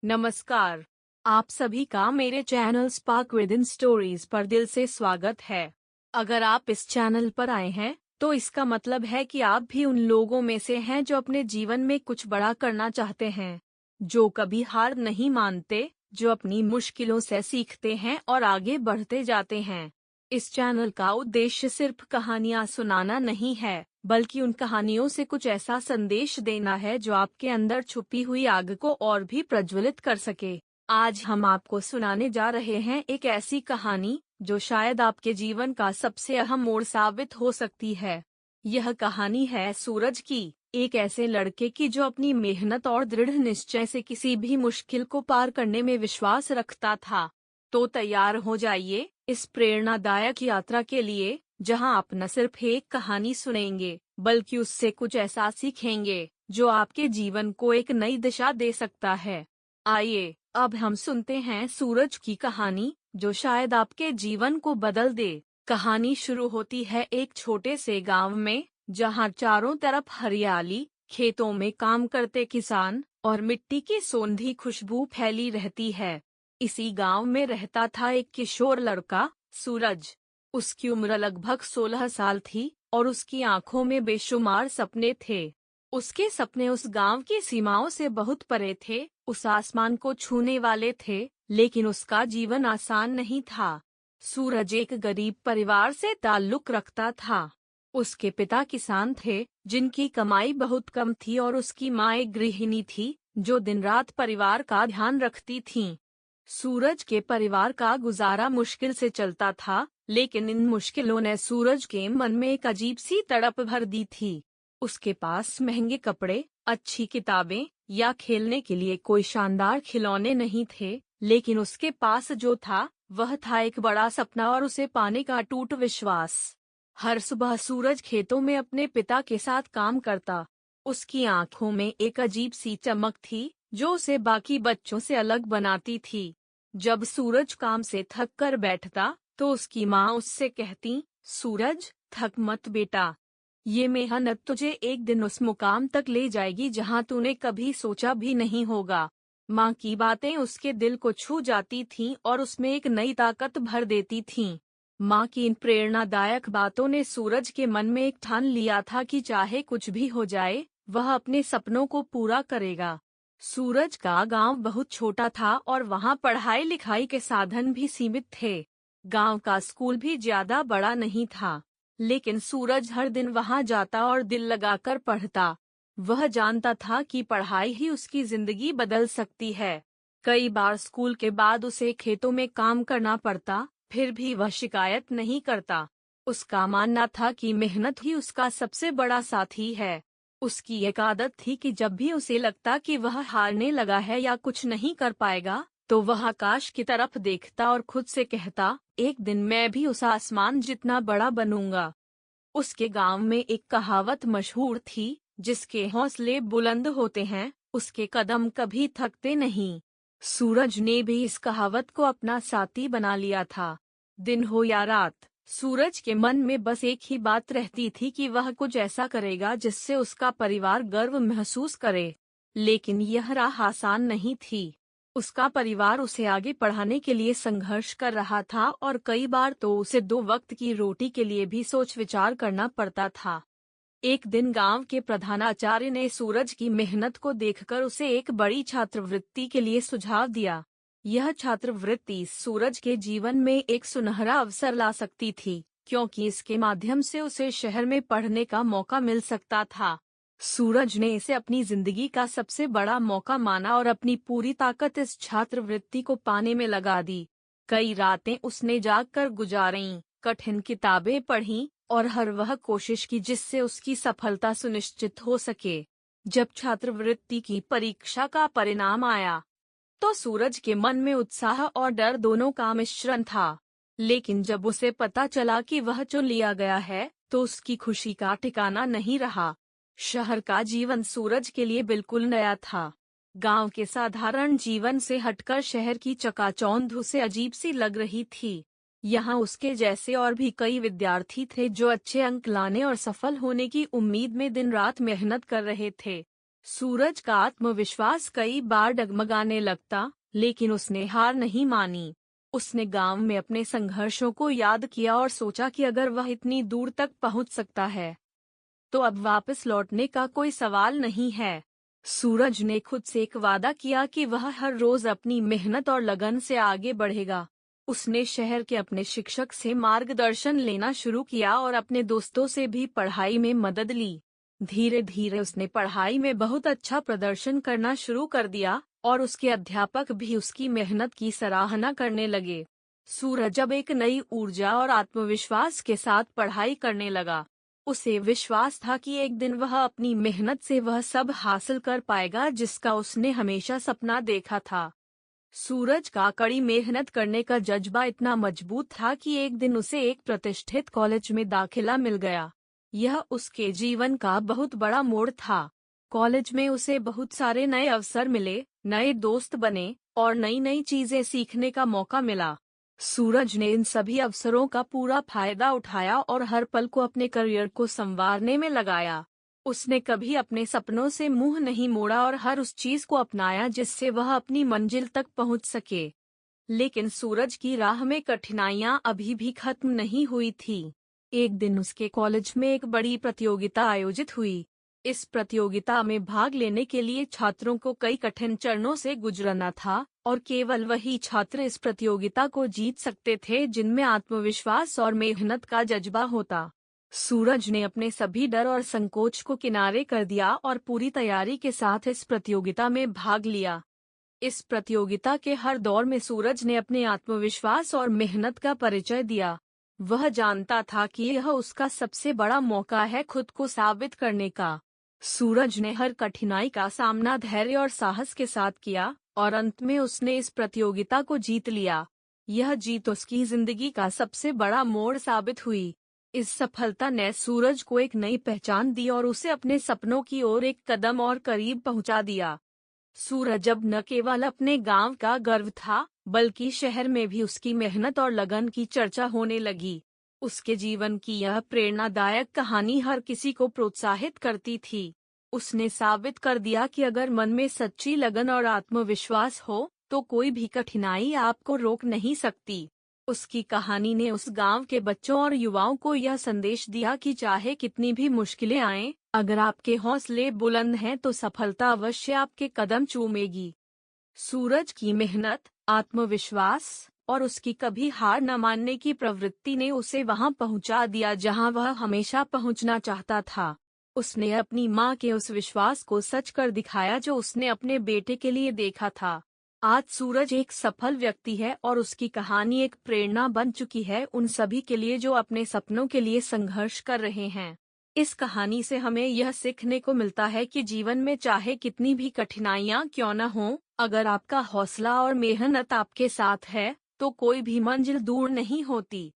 नमस्कार। आप सभी का मेरे चैनल स्पार्क विदिन स्टोरीज पर दिल से स्वागत है। अगर आप इस चैनल पर आए हैं तो इसका मतलब है कि आप भी उन लोगों में से हैं जो अपने जीवन में कुछ बड़ा करना चाहते हैं, जो कभी हार नहीं मानते, जो अपनी मुश्किलों से सीखते हैं और आगे बढ़ते जाते हैं। इस चैनल का उद्देश्य सिर्फ कहानियाँ सुनाना नहीं है, बल्कि उन कहानियों से कुछ ऐसा संदेश देना है जो आपके अंदर छुपी हुई आग को और भी प्रज्वलित कर सके। आज हम आपको सुनाने जा रहे हैं एक ऐसी कहानी जो शायद आपके जीवन का सबसे अहम मोड़ साबित हो सकती है। यह कहानी है सूरज की, एक ऐसे लड़के की जो अपनी मेहनत और दृढ़ निश्चय से किसी भी मुश्किल को पार करने में विश्वास रखता था। तो तैयार हो जाइए इस प्रेरणादायक यात्रा के लिए, जहां आप न सिर्फ एक कहानी सुनेंगे बल्कि उससे कुछ ऐसा सीखेंगे जो आपके जीवन को एक नई दिशा दे सकता है। आइए अब हम सुनते हैं सूरज की कहानी, जो शायद आपके जीवन को बदल दे। कहानी शुरू होती है एक छोटे से गांव में, जहां चारों तरफ हरियाली, खेतों में काम करते किसान और मिट्टी की सोंधी खुशबू फैली रहती है। इसी गांव में रहता था एक किशोर लड़का, सूरज। उसकी उम्र लगभग 16 साल थी और उसकी आंखों में बेशुमार सपने थे। उसके सपने उस गांव की सीमाओं से बहुत परे थे, उस आसमान को छूने वाले थे, लेकिन उसका जीवन आसान नहीं था। सूरज एक गरीब परिवार से ताल्लुक रखता था। उसके पिता किसान थे, जिनकी कमाई बहुत कम थी, और उसकी माँ एक गृहिणी थी, जो दिन रात परिवार का ध्यान रखती थीं। सूरज के परिवार का गुजारा मुश्किल से चलता था, लेकिन इन मुश्किलों ने सूरज के मन में एक अजीब सी तड़प भर दी थी। उसके पास महंगे कपड़े, अच्छी किताबें या खेलने के लिए कोई शानदार खिलौने नहीं थे, लेकिन उसके पास जो था वह था एक बड़ा सपना और उसे पाने का अटूट विश्वास। हर सुबह सूरज खेतों में अपने पिता के साथ काम करता। उसकी आंखों में एक अजीब सी चमक थी, जो उसे बाकी बच्चों से अलग बनाती थी। जब सूरज काम से थक कर बैठता तो उसकी माँ उससे कहती, सूरज, थक मत बेटा, ये मेहनत तुझे एक दिन उस मुकाम तक ले जाएगी जहाँ तूने कभी सोचा भी नहीं होगा। माँ की बातें उसके दिल को छू जाती थीं और उसमें एक नई ताकत भर देती थीं। माँ की इन प्रेरणादायक बातों ने सूरज के मन में एक ठान लिया था कि चाहे कुछ भी हो जाए, वह अपने सपनों को पूरा करेगा। सूरज का गांव बहुत छोटा था और वहां पढ़ाई लिखाई के साधन भी सीमित थे। गांव का स्कूल भी ज्यादा बड़ा नहीं था, लेकिन सूरज हर दिन वहां जाता और दिल लगाकर पढ़ता। वह जानता था कि पढ़ाई ही उसकी जिंदगी बदल सकती है। कई बार स्कूल के बाद उसे खेतों में काम करना पड़ता, फिर भी वह शिकायत नहीं करता। उसका मानना था कि मेहनत ही उसका सबसे बड़ा साथी है। उसकी एक आदत थी कि जब भी उसे लगता कि वह हारने लगा है या कुछ नहीं कर पाएगा, तो वह आकाश की तरफ देखता और खुद से कहता, एक दिन मैं भी उस आसमान जितना बड़ा बनूंगा। उसके गांव में एक कहावत मशहूर थी, जिसके हौसले बुलंद होते हैं, उसके कदम कभी थकते नहीं। सूरज ने भी इस कहावत को अपना साथी बना लिया था। दिन हो या रात, सूरज के मन में बस एक ही बात रहती थी कि वह कुछ ऐसा करेगा जिससे उसका परिवार गर्व महसूस करे। लेकिन यह राह आसान नहीं थी। उसका परिवार उसे आगे पढ़ाने के लिए संघर्ष कर रहा था और कई बार तो उसे 2 वक्त की रोटी के लिए भी सोच विचार करना पड़ता था। एक दिन गांव के प्रधानाचार्य ने सूरज की मेहनत को देखकर उसे एक बड़ी छात्रवृत्ति के लिए सुझाव दिया। यह छात्रवृत्ति सूरज के जीवन में एक सुनहरा अवसर ला सकती थी, क्योंकि इसके माध्यम से उसे शहर में पढ़ने का मौका मिल सकता था। सूरज ने इसे अपनी जिंदगी का सबसे बड़ा मौका माना और अपनी पूरी ताकत इस छात्रवृत्ति को पाने में लगा दी। कई रातें उसने जागकर गुजारीं, कठिन किताबें पढ़ीं और हर वह कोशिश की जिससे उसकी सफलता सुनिश्चित हो सके। जब छात्रवृत्ति की परीक्षा का परिणाम आया, तो सूरज के मन में उत्साह और डर दोनों का मिश्रण था। लेकिन जब उसे पता चला कि वह चुन लिया गया है, तो उसकी खुशी का ठिकाना नहीं रहा। शहर का जीवन सूरज के लिए बिल्कुल नया था। गांव के साधारण जीवन से हटकर शहर की चकाचौंध उसे अजीब सी लग रही थी। यहाँ उसके जैसे और भी कई विद्यार्थी थे जो अच्छे अंक लाने और सफल होने की उम्मीद में दिन रात मेहनत कर रहे थे। सूरज का आत्मविश्वास कई बार डगमगाने लगता, लेकिन उसने हार नहीं मानी। उसने गांव में अपने संघर्षों को याद किया और सोचा कि अगर वह इतनी दूर तक पहुंच सकता है, तो अब वापस लौटने का कोई सवाल नहीं है। सूरज ने खुद से एक वादा किया कि वह हर रोज अपनी मेहनत और लगन से आगे बढ़ेगा। उसने शहर के अपने शिक्षक से मार्गदर्शन लेना शुरू किया और अपने दोस्तों से भी पढ़ाई में मदद ली। धीरे धीरे उसने पढ़ाई में बहुत अच्छा प्रदर्शन करना शुरू कर दिया और उसके अध्यापक भी उसकी मेहनत की सराहना करने लगे। सूरज अब एक नई ऊर्जा और आत्मविश्वास के साथ पढ़ाई करने लगा। उसे विश्वास था कि एक दिन वह अपनी मेहनत से वह सब हासिल कर पाएगा जिसका उसने हमेशा सपना देखा था। सूरज का कड़ी मेहनत करने का जज्बा इतना मजबूत था कि एक दिन उसे एक प्रतिष्ठित कॉलेज में दाखिला मिल गया। यह उसके जीवन का बहुत बड़ा मोड़ था। कॉलेज में उसे बहुत सारे नए अवसर मिले, नए दोस्त बने और नई नई चीजें सीखने का मौका मिला। सूरज ने इन सभी अवसरों का पूरा फायदा उठाया और हर पल को अपने करियर को संवारने में लगाया। उसने कभी अपने सपनों से मुंह नहीं मोड़ा और हर उस चीज को अपनाया जिससे वह अपनी मंजिल तक पहुंच सके। लेकिन सूरज की राह में कठिनाइयां अभी भी खत्म नहीं हुई थी। एक दिन उसके कॉलेज में एक बड़ी प्रतियोगिता आयोजित हुई। इस प्रतियोगिता में भाग लेने के लिए छात्रों को कई कठिन चरणों से गुजरना था और केवल वही छात्र इस प्रतियोगिता को जीत सकते थे जिनमें आत्मविश्वास और मेहनत का जज्बा होता। सूरज ने अपने सभी डर और संकोच को किनारे कर दिया और पूरी तैयारी के साथ इस प्रतियोगिता में भाग लिया। इस प्रतियोगिता के हर दौर में सूरज ने अपने आत्मविश्वास और मेहनत का परिचय दिया। वह जानता था कि यह उसका सबसे बड़ा मौका है खुद को साबित करने का। सूरज ने हर कठिनाई का सामना धैर्य और साहस के साथ किया और अंत में उसने इस प्रतियोगिता को जीत लिया। यह जीत उसकी जिंदगी का सबसे बड़ा मोड़ साबित हुई। इस सफलता ने सूरज को एक नई पहचान दी और उसे अपने सपनों की ओर एक कदम और करीब पहुंचा दिया। सूरज अब न केवल अपने गांव का गर्व था, बल्कि शहर में भी उसकी मेहनत और लगन की चर्चा होने लगी। उसके जीवन की यह प्रेरणादायक कहानी हर किसी को प्रोत्साहित करती थी। उसने साबित कर दिया कि अगर मन में सच्ची लगन और आत्मविश्वास हो, तो कोई भी कठिनाई आपको रोक नहीं सकती। उसकी कहानी ने उस गांव के बच्चों और युवाओं को यह संदेश दिया कि चाहे कितनी भी मुश्किलें आएं, अगर आपके हौसले बुलंद हैं तो सफलता अवश्य आपके कदम चूमेगी। सूरज की मेहनत, आत्मविश्वास और उसकी कभी हार न मानने की प्रवृत्ति ने उसे वहां पहुंचा दिया जहां वह हमेशा पहुंचना चाहता था। उसने अपनी मां के उस विश्वास को सच कर दिखाया जो उसने अपने बेटे के लिए देखा था। आज सूरज एक सफल व्यक्ति है और उसकी कहानी एक प्रेरणा बन चुकी है उन सभी के लिए जो अपने सपनों के लिए संघर्ष कर रहे हैं। इस कहानी से हमें यह सीखने को मिलता है कि जीवन में चाहे कितनी भी कठिनाइयां क्यों न हों, अगर आपका हौसला और मेहनत आपके साथ है, तो कोई भी मंजिल दूर नहीं होती।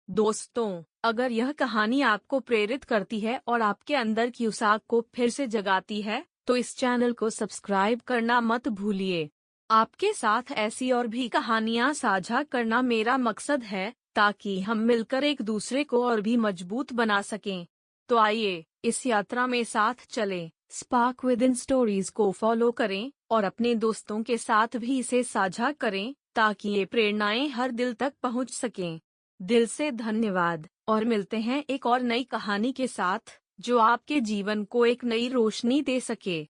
दोस्तों, अगर यह कहानी आपको प्रेरित करती है और आपके अंदर की उस आग को फिर से जगाती है, तो इस चैनल को सब्सक्राइब करना मत भूलिए। आपके साथ ऐसी और भी कहानियां साझा करना मेरा मकसद है, ताकि हम मिलकर एक दूसरे को और भी मजबूत बना सकें। तो आइए, इस यात्रा में साथ चलें। स्पार्क विद इन स्टोरीज को फॉलो करें और अपने दोस्तों के साथ भी इसे साझा करें, ताकि ये प्रेरणाएं हर दिल तक पहुंच सकें। दिल से धन्यवाद और मिलते हैं एक और नई कहानी के साथ, जो आपके जीवन को एक नई रोशनी दे सके।